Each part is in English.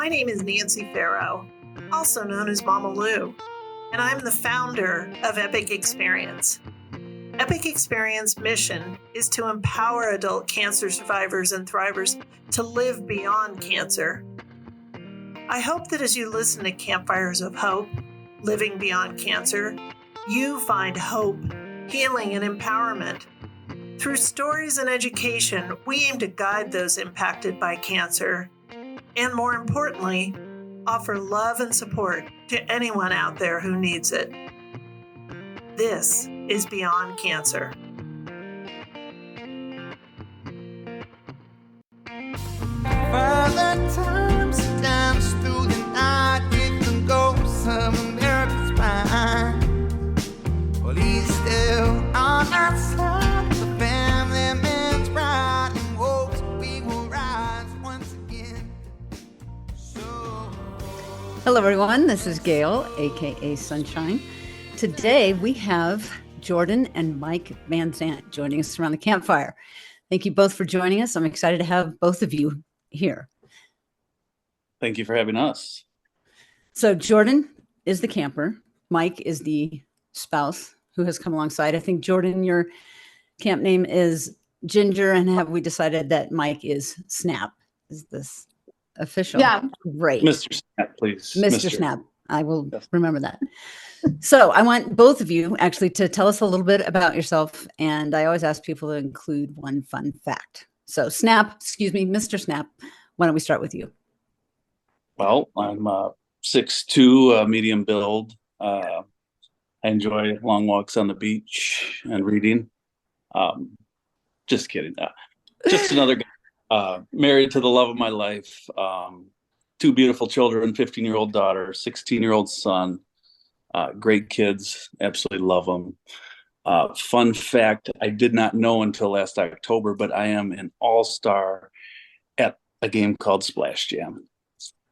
My name is Nancy Farrow, also known as Mama Lou, and I'm the founder of Epic Experience. Epic Experience mission is to empower adult cancer survivors and thrivers to live beyond cancer. I hope that as you listen to Campfires of Hope, Living Beyond Cancer, you find hope, healing, and empowerment. Through stories and education, we aim to guide those impacted by cancer, and more importantly, offer love and support to anyone out there who needs it. This is Beyond Cancer. Further times dance through the night with the ghosts of America's spine. Well, he's still on our side, the family man's pride, and hopes we will rise once again. Hello, everyone. This is Gail, aka Sunshine. Today we have Jordan and Mike Vanzandt joining us around the campfire. Thank you both for joining us. I'm excited to have both of you here. Thank you for having us. So Jordan is the camper. Mike is the spouse who has come alongside. I think, Jordan, your camp name is Ginger, and have we decided that Mike is Snap? Is this official? Yeah. Great. Mr. Snap, please. Mr. Snap. I will remember that. So I want both of you actually to tell us a little bit about yourself. And I always ask people to include one fun fact. So Mr. Snap, why don't we start with you? Well, I'm 6'2", medium build. I enjoy long walks on the beach and reading. Just kidding. Just another guy. Married to the love of my life. 2 beautiful children, 15-year-old daughter, 16-year-old son. Great kids. Absolutely love them. Fun fact, I did not know until last October, but I am an all-star at a game called Splash Jam.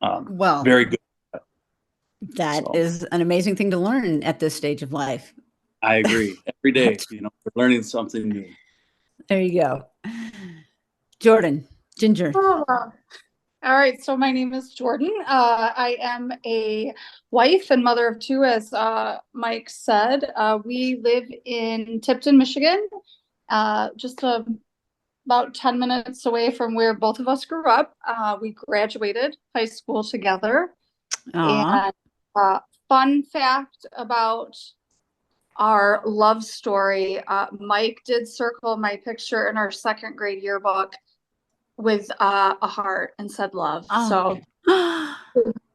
Well, very good. That is an amazing thing to learn at this stage of life. I agree. Every day, we're learning something new. There you go. Jordan, Ginger. Oh, wow. All right. So my name is Jordan. I am a wife and mother of 2, as Mike said. We live in Tipton, Michigan, just about 10 minutes away from where both of us grew up. We graduated high school together. Aww. And fun fact about our love story, Mike did circle my picture in our 2nd grade yearbook with a heart and said love. Oh. So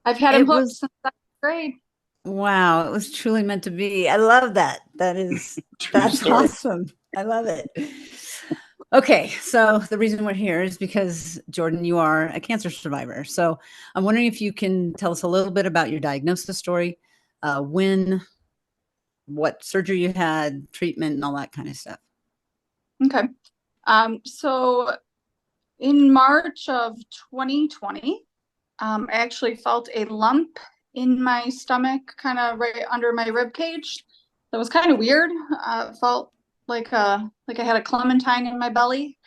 I've had him hooked since 2nd grade. Wow, it was truly meant to be. I love that. That's awesome. I love it. Okay, so the reason we're here is because, Jordan, you are a cancer survivor. So I'm wondering if you can tell us a little bit about your diagnosis story, what surgery you had, treatment, and all that kind of stuff. Okay. So in March of 2020, I actually felt a lump in my stomach, kind of right under my rib cage. That was kind of weird. It felt like I had a clementine in my belly.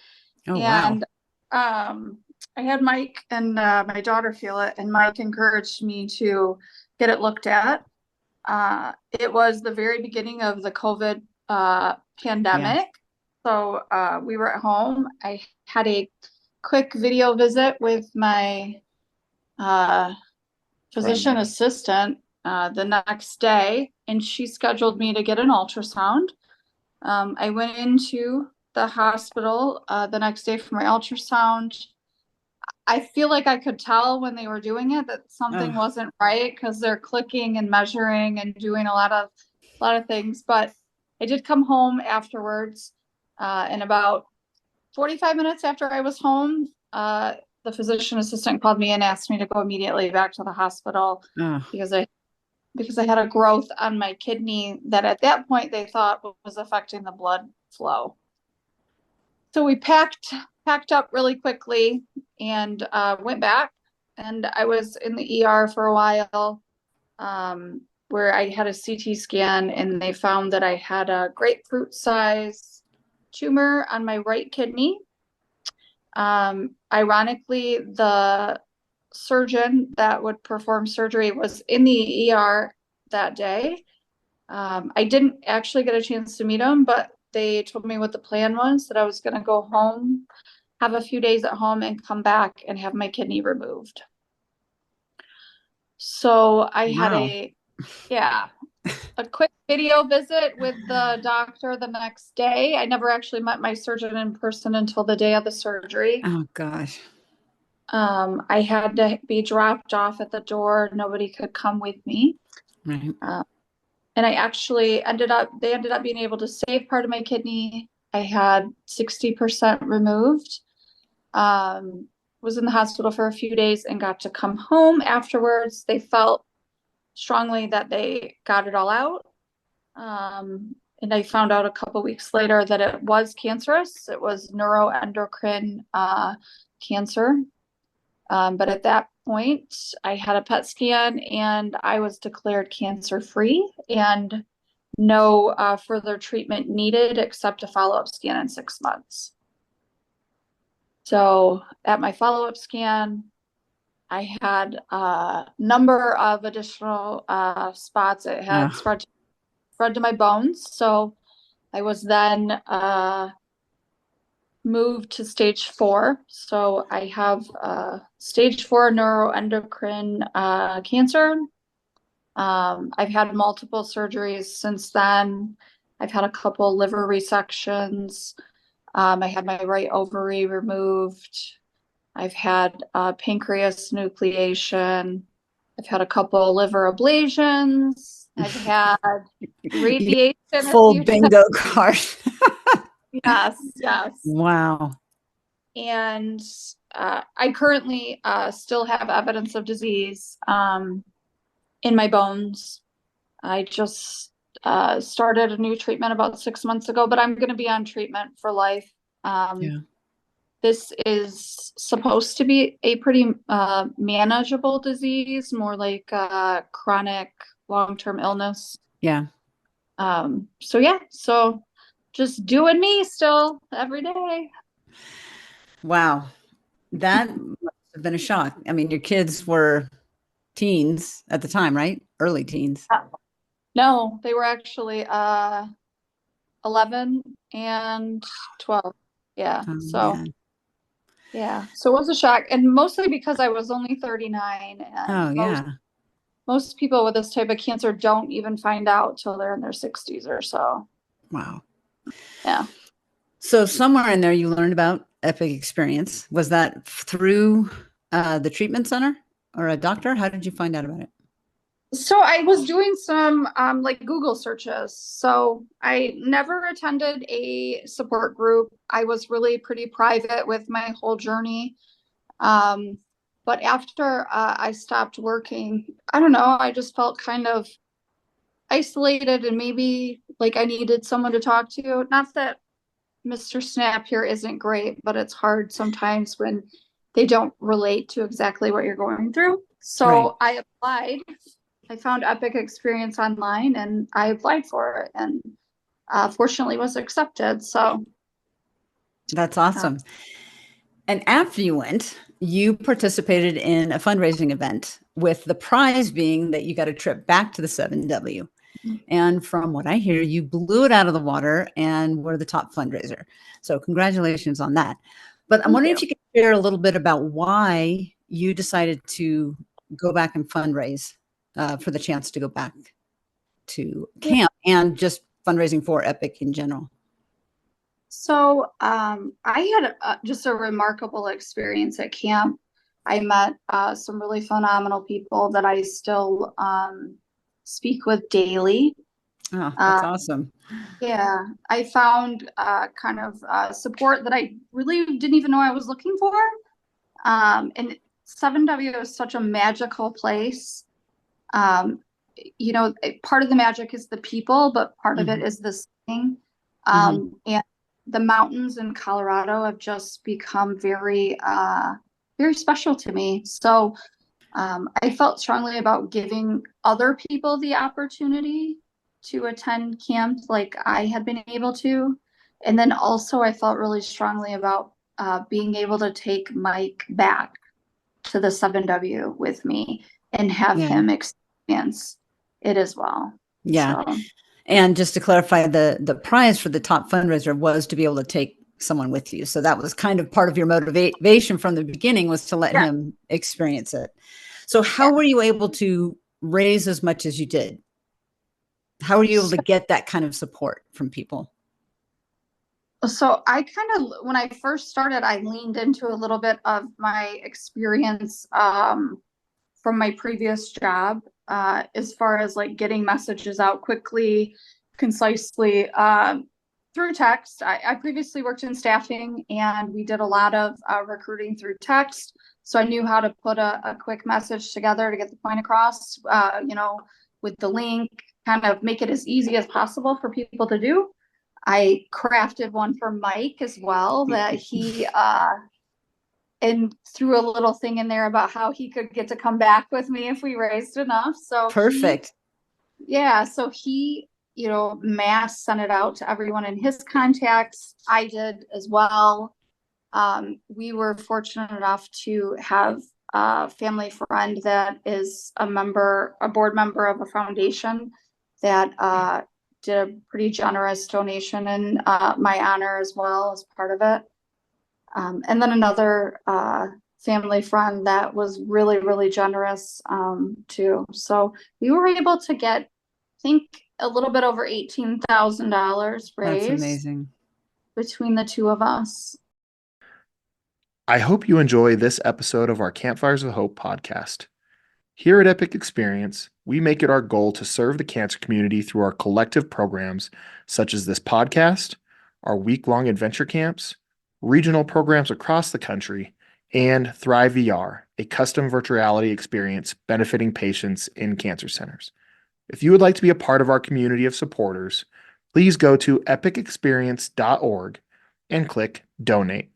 Oh, and wow. I had Mike and my daughter feel it, and Mike encouraged me to get it looked at. It was the very beginning of the COVID pandemic. Yeah. So we were at home. I had a quick video visit with my physician assistant the next day, and she scheduled me to get an ultrasound. I went into the hospital the next day for my ultrasound. I feel like I could tell when they were doing it that something wasn't right, because they're clicking and measuring and doing a lot of things. But I did come home afterwards, and about 45 minutes after I was home, the physician assistant called me and asked me to go immediately back to the hospital because I had a growth on my kidney that at that point they thought was affecting the blood flow. So we packed up really quickly and went back, and I was in the ER for a while, where I had a CT scan, and they found that I had a grapefruit size tumor on my right kidney. Ironically, the surgeon that would perform surgery was in the ER that day. I didn't actually get a chance to meet him, but they told me what the plan was, that I was going to go home, have a few days at home, and come back and have my kidney removed. So I had Wow. a quick video visit with the doctor the next day. I never actually met my surgeon in person until the day of the surgery. Oh gosh. I had to be dropped off at the door. Nobody could come with me. Right. And I actually they ended up being able to save part of my kidney. I had 60% removed. Was in the hospital for a few days and got to come home afterwards. They felt strongly that they got it all out. And I found out a couple weeks later that it was cancerous. It was neuroendocrine cancer. But at that point, I had a PET scan and I was declared cancer-free and no further treatment needed except a follow-up scan in 6 months. So at my follow-up scan, I had a number of additional spots. It had spread to my bones. So I was then moved to stage 4. So I have stage 4 neuroendocrine cancer. I've had multiple surgeries since then. I've had a couple liver resections. I had my right ovary removed. I've had pancreas nucleation. I've had a couple liver ablations. I've had radiation. Full bingo card. Yes. Wow. And I currently still have evidence of disease in my bones. I just started a new treatment about 6 months ago, but I'm going to be on treatment for life. This is supposed to be a pretty manageable disease, more like chronic long-term illness. Yeah. So just doing me still every day. Wow. That must have been a shock. I mean, your kids were teens at the time, right? Early teens. No, they were actually 11 and 12. Yeah. Man. Yeah. So it was a shock. And mostly because I was only 39. And most people with this type of cancer don't even find out till they're in their 60s or so. Wow. Yeah. So somewhere in there you learned about Epic Experience. Was that through the treatment center or a doctor? How did you find out about it? So I was doing some like Google searches. So I never attended a support group. I was really pretty private with my whole journey. But after I stopped working, I don't know, I just felt kind of isolated and maybe like I needed someone to talk to. Not that Mr. Snap here isn't great, but it's hard sometimes when they don't relate to exactly what you're going through. So I applied. I found Epic Experience online and I applied for it and fortunately was accepted. So that's awesome. And after you went, you participated in a fundraising event with the prize being that you got a trip back to the 7W. And from what I hear, you blew it out of the water and were the top fundraiser. So congratulations on that. But I'm wondering if you could share a little bit about why you decided to go back and fundraise for the chance to go back to camp and just fundraising for Epic in general. So I had just a remarkable experience at camp. I met some really phenomenal people that I still speak with daily. Oh, that's awesome. Yeah, I found kind of support that I really didn't even know I was looking for. And 7W is such a magical place. You know, part of the magic is the people, but part of it is the setting. And the mountains in Colorado have just become very, very special to me. So I felt strongly about giving other people the opportunity to attend camp like I had been able to. And then also I felt really strongly about being able to take Mike back. to the 7W with me and have him experience it as well. Yeah. So, and just to clarify, the prize for the top fundraiser was to be able to take someone with you. So that was kind of part of your motivation from the beginning, was to let him experience it. So how were you able to raise as much as you did? How were you able to get that kind of support from people? So I kind of, when I first started, I leaned into a little bit of my experience from my previous job, as far as like getting messages out quickly, concisely, through text. I previously worked in staffing, and we did a lot of recruiting through text. So I knew how to put a quick message together to get the point across, with the link, kind of make it as easy as possible for people to do. I crafted one for Mike as well, that he and threw a little thing in there about how he could get to come back with me if we raised enough. So perfect. So he, mass sent it out to everyone in his contacts. I did as well. We were fortunate enough to have a family friend that is a board member of a foundation that did a pretty generous donation in my honor as well as part of it. And then another family friend that was really, really generous too. So we were able to get, I think, a little bit over $18,000 raised. That's amazing. Between the two of us. I hope you enjoy this episode of our Campfires of Hope podcast. Here at Epic Experience, we make it our goal to serve the cancer community through our collective programs, such as this podcast, our week-long adventure camps, regional programs across the country, and Thrive VR, a custom virtual reality experience benefiting patients in cancer centers. If you would like to be a part of our community of supporters, please go to epicexperience.org and click Donate.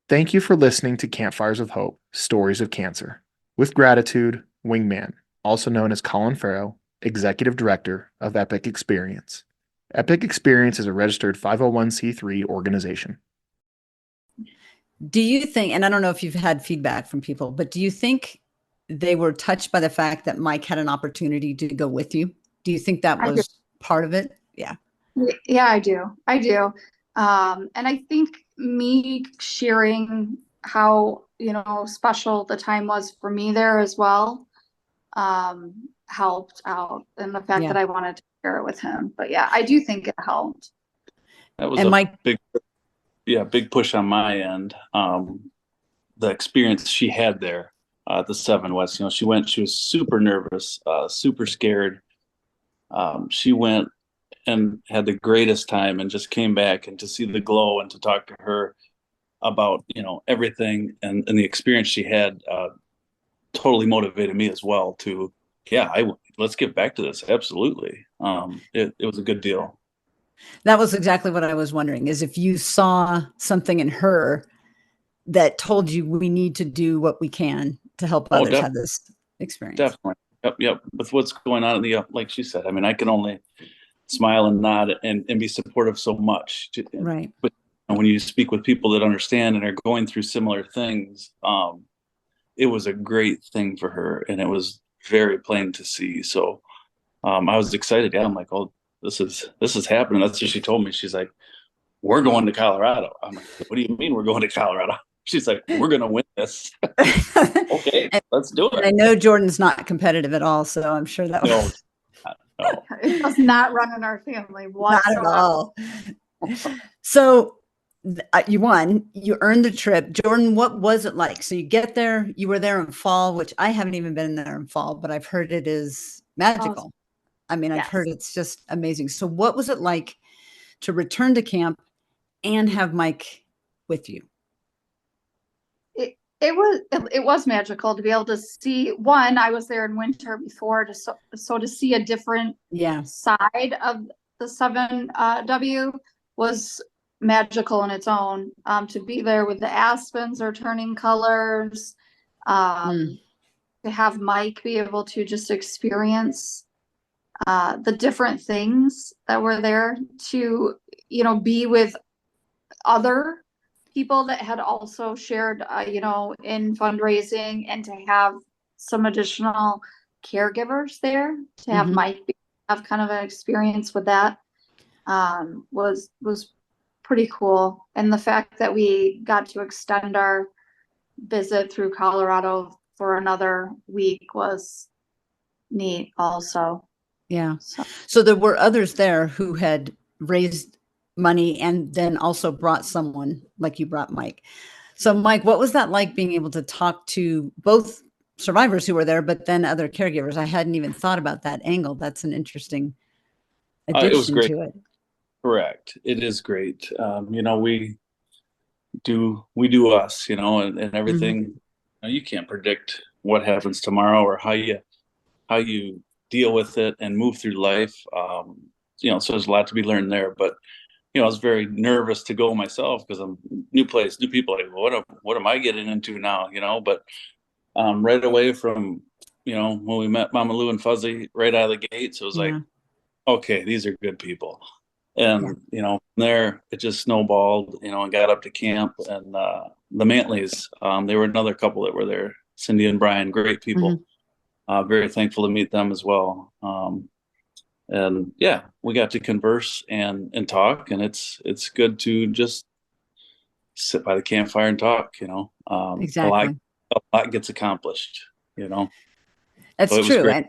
Thank you for listening to Campfires of Hope, Stories of Cancer. With gratitude, Wingman, also known as Colin Farrow, Executive Director of Epic Experience. Epic Experience is a registered 501c3 organization. Do you think, and I don't know if you've had feedback from people, but do you think they were touched by the fact that Mike had an opportunity to go with you? Do you think that was part of it? Yeah. Yeah, I do. And I think me sharing how, special the time was for me there as well, helped out, and the fact that I wanted to share it with him. But yeah, I do think it helped. That was big push on my end. The experience she had there at the 7 West, she was super nervous, super scared. She went and had the greatest time, and just came back, and to see the glow and to talk to her about, everything and the experience she had, totally motivated me as well to, let's get back to this. Absolutely. It was a good deal. That was exactly what I was wondering, is if you saw something in her that told you we need to do what we can to help others have this experience. Definitely. Yep. With what's going on in like she said, I can only smile and nod and be supportive so much. Right. But when you speak with people that understand and are going through similar things, it was a great thing for her, and it was very plain to see. So I was excited. Yeah, I'm like, oh, this is happening. That's what she told me. She's like, we're going to Colorado. I'm like, what do you mean we're going to Colorado? She's like, we're going to win this. Okay, let's do it. I know Jordan's not competitive at all, so I'm sure that was... No. It does not run in our family whatsoever. Not at all. So you won, you earned the trip. Jordan, what was it like? So you get there, you were there in fall, which I haven't even been there in fall, but I've heard it is magical. I've heard it's just amazing. So what was it like to return to camp and have Mike with you? It was magical to be able to see. One, I was there in winter before, so to see a different side of the 7W was magical in its own. To be there with the aspens are turning colors, to have Mike be able to just experience the different things that were there, to be with other people that had also shared, in fundraising, and to have some additional caregivers there, to have Mhm. Mike have kind of an experience with that, was pretty cool. And the fact that we got to extend our visit through Colorado for another week was neat also. Yeah. So So there were others there who had raised money and then also brought someone like you brought Mike. So Mike, what was that like being able to talk to both survivors who were there, but then other caregivers? I hadn't even thought about that angle. That's an interesting It was addition great. to it. Correct. It is great. We do us, and everything. You can't predict what happens tomorrow or how you deal with it and move through life. So there's a lot to be learned there. But I was very nervous to go myself because I'm new place, new people. Like, what am I getting into now? But right away from when we met Mama Lou and Fuzzy right out of the gates, it was like, Yeah. okay, these are good people. And from there it just snowballed, and got up to camp. And the Mantleys, they were another couple that were there, Cindy and Brian, great people. Very thankful to meet them as well. And yeah, we got to converse and talk, and it's good to just sit by the campfire and talk. Exactly. A lot gets accomplished. That's So it was true. great.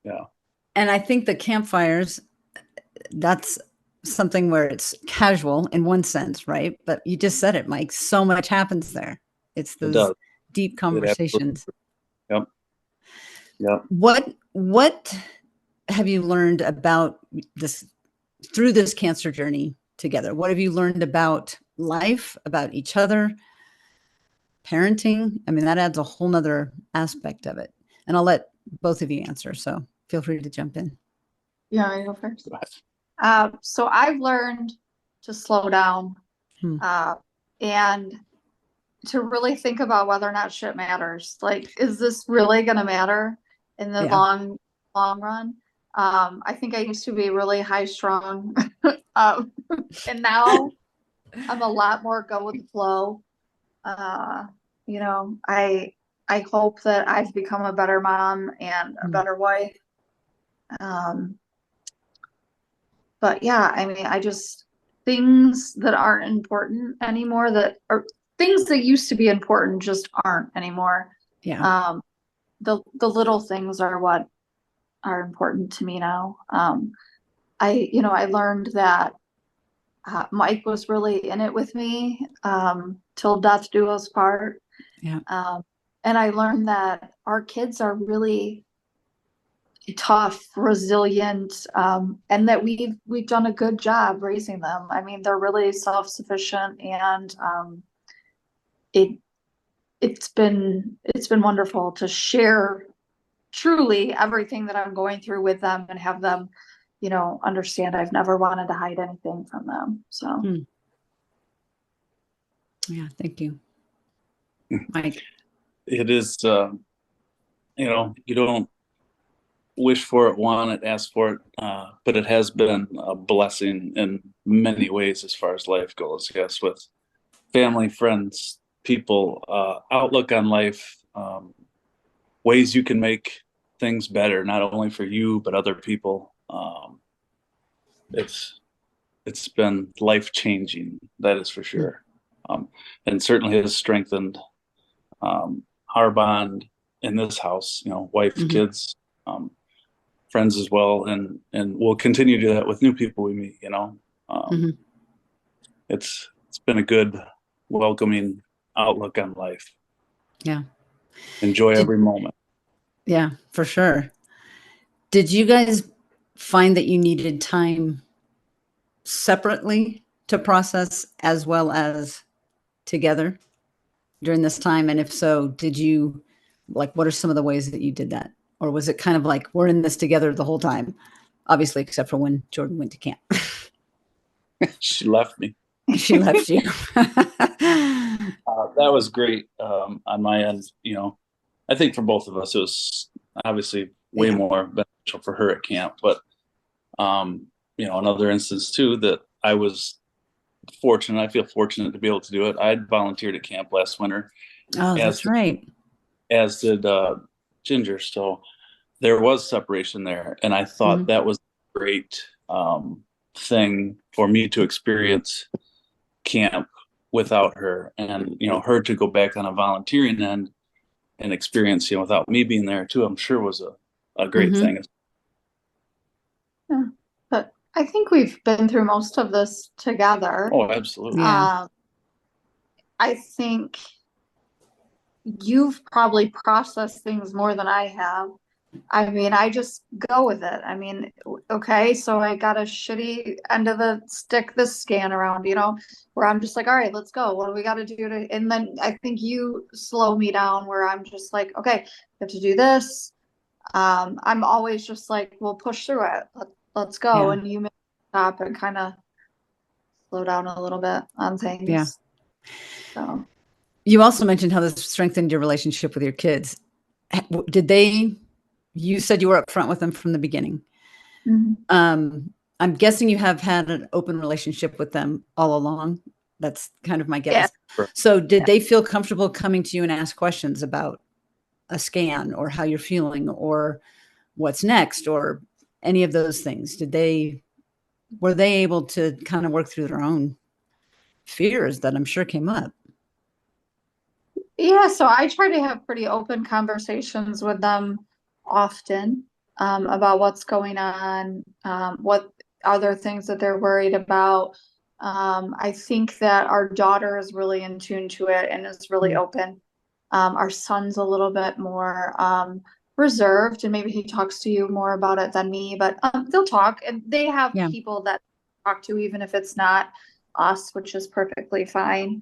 Yeah. And I think the campfires, that's something where it's casual in one sense, right? But you just said it, Mike. So much happens there. It's It those does. deep conversations. Yep. Yep. What have you learned about this through this cancer journey together? What have you learned about life, about each other, parenting? I mean, that adds a whole nother aspect of it. And I'll let both of you answer. So feel free to jump in. you want me to go first? So I've learned to slow down, and to really think about whether or not shit matters. Like, is this really going to matter in the long run? I think I used to be really high strung, and now I'm a lot more go with the flow. I hope that I've become a better mom and a better wife. But yeah, I mean, things that aren't important anymore, that are things that used to be important, just aren't anymore. Yeah. The little things are what are important to me now. I learned that Mike was really in it with me, till death do us part. Yeah. And I learned that our kids are really tough, resilient, and that we've done a good job raising them. I mean, they're really self-sufficient, and it's been wonderful to share truly everything that I'm going through with them, and have them, understand I've never wanted to hide anything from them. So yeah, thank you, Mike. It is, you don't wish for it, want it, ask for it, but it has been a blessing in many ways as far as life goes. Yes, with family, friends, people, outlook on life, ways you can make things better, not only for you but other people. It's been life changing, that is for sure, and certainly has strengthened our bond in this house. Wife, kids, friends as well, and we'll continue to do that with new people we meet. It's been a good, welcoming outlook on life. Yeah. Enjoy every moment. Yeah, for sure. Did you guys find that you needed time separately to process as well as together during this time? And if so, what are some of the ways that you did that? Or was it kind of like, we're in this together the whole time? Obviously, except for when Jordan went to camp. She left me. She left you. That was great on my end. I think for both of us, it was obviously way more beneficial for her at camp. But, another instance too, that I was fortunate. I feel fortunate to be able to do it. I volunteered at camp last winter, Oh, that's right. as did Ginger. So there was separation there, and I thought that was a great thing for me to experience camp without her, and her to go back on a volunteering end and experience without me being there too. I'm sure was a great thing. Yeah, but I think we've been through most of this together. Oh, absolutely. Yeah. I think you've probably processed things more than I have. I mean, I just go with it. I mean, okay, so I got a shitty end of the stick this scan around, where I'm just like, all right, let's go. What do we got to do and then I think you slow me down where I'm just like, okay, we have to do this. I'm always just like, we'll push through it. Let's go. Yeah. And you may stop and kind of slow down a little bit on things. Yeah. So You also mentioned how this strengthened your relationship with your kids. You said you were upfront with them from the beginning. I'm guessing you have had an open relationship with them all along. That's kind of my guess. Yeah. So did they feel comfortable coming to you and ask questions about a scan or how you're feeling or what's next or any of those things? Were they able to kind of work through their own fears that I'm sure came up? Yeah, so I try to have pretty open conversations with them often about what's going on, what other things that they're worried about. I think that our daughter is really in tune to it and is really open. Our son's a little bit more reserved, and maybe he talks to you more about it than me, but they'll talk, and they have people that talk to, even if it's not us, which is perfectly fine.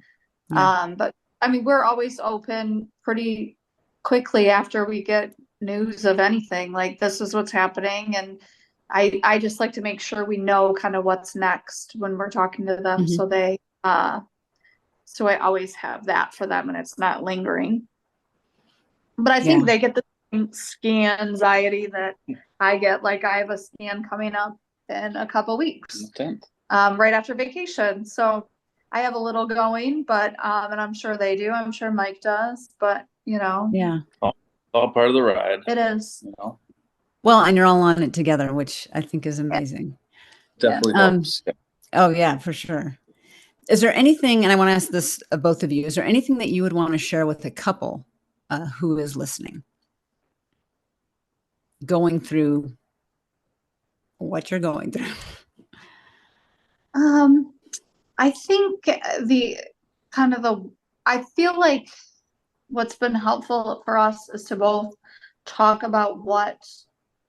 But I mean, we're always open pretty quickly after we get news of anything, like this is what's happening. And I just like to make sure we know kind of what's next when we're talking to them. So so I always have that for them and it's not lingering. But I think they get the same scan anxiety that I get. Like I have a scan coming up in a couple weeks, right after vacation. So I have a little going, but and I'm sure they do. I'm sure Mike does, but all part of the ride. It is. Well, and you're all on it together, which I think is amazing. Definitely helps. Oh yeah, for sure. Is there anything, and I want to ask this of both of you, is there anything that you would want to share with a couple who is listening, going through what you're going through? I think I feel like what's been helpful for us is to both talk about what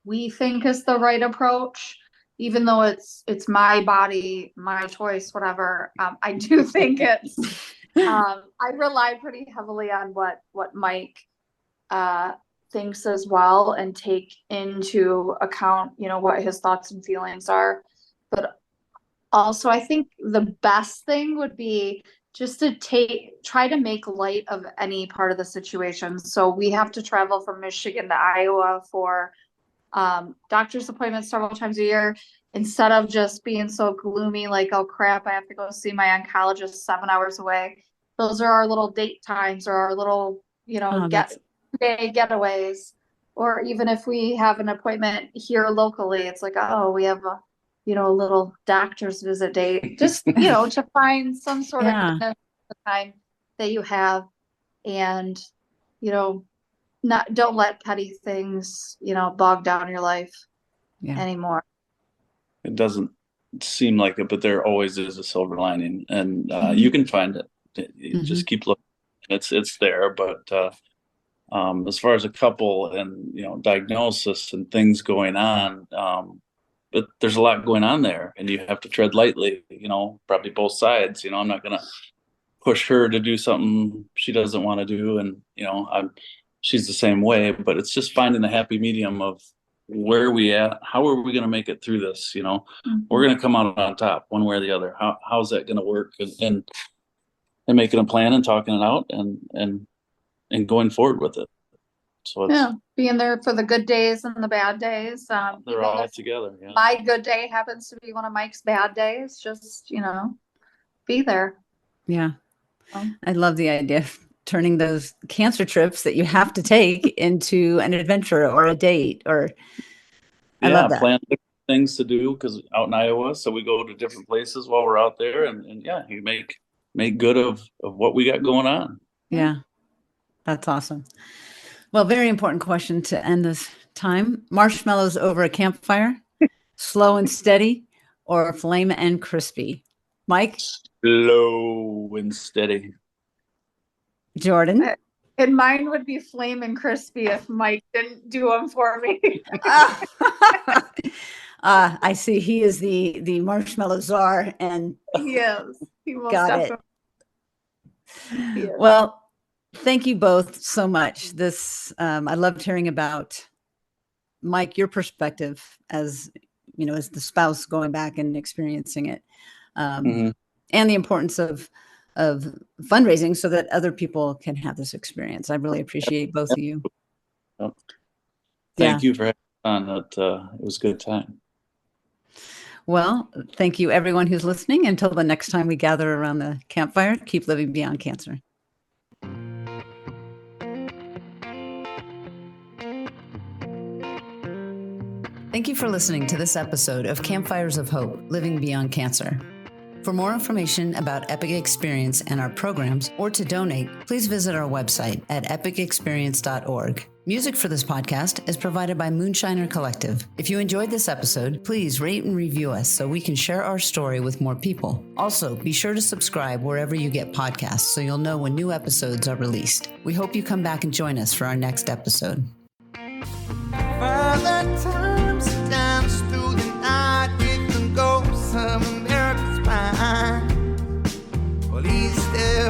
we think is the right approach, even though it's my body, my choice, whatever. I do think it's I rely pretty heavily on what Mike thinks as well, and take into account what his thoughts and feelings are. But also I think the best thing would be just to try to make light of any part of the situation. So we have to travel from Michigan to Iowa for doctor's appointments several times a year. Instead of just being so gloomy, like, oh crap, I have to go see my oncologist 7 hours away. Those are our little date times, or our little, day getaways. Or even if we have an appointment here locally, it's like, oh, we have a little doctor's visit date, just, to find some sort of goodness at the time that you have. And, don't let petty things, bog down your life anymore. It doesn't seem like it, but there always is a silver lining, and you can find it. You just keep looking. It's there. But as far as a couple and, diagnosis and things going on, but there's a lot going on there, and you have to tread lightly, probably both sides. I'm not going to push her to do something she doesn't want to do. And, she's the same way, but it's just finding a happy medium of where are we at? How are we going to make it through this? We're going to come out on top one way or the other. How's that going to work? And making a plan and talking it out and going forward with it. So it's being there for the good days and the bad days. They're all together. Yeah. My good day happens to be one of Mike's bad days. Just, be there. Yeah. Um, I love the idea of turning those cancer trips that you have to take into an adventure or a date, or I love that. Plan different things to do because out in Iowa, so we go to different places while we're out there, and yeah, you make good of what we got going on. Yeah. That's awesome. Well, very important question to end this time. Marshmallows over a campfire, slow and steady, or flame and crispy? Mike? Slow and steady. Jordan? And mine would be flame and crispy if Mike didn't do them for me. I see he is the marshmallow czar, and Yes, he most got it. definitely is. Well, thank you both so much. This I loved hearing about, Mike, your perspective as as the spouse going back and experiencing it, and the importance of fundraising so that other people can have this experience. I really appreciate both of you. Thank you for having me on. That it was a good time. Well, thank you everyone who's listening. Until the next time we gather around the campfire, keep living beyond cancer. Thank you for listening to this episode of Campfires of Hope, Living Beyond Cancer. For more information about Epic Experience and our programs, or to donate, please visit our website at epicexperience.org. Music for this podcast is provided by Moonshiner Collective. If you enjoyed this episode, please rate and review us so we can share our story with more people. Also, be sure to subscribe wherever you get podcasts so you'll know when new episodes are released. We hope you come back and join us for our next episode. Further times dance through the night with the ghosts of America's spine. Well, he's still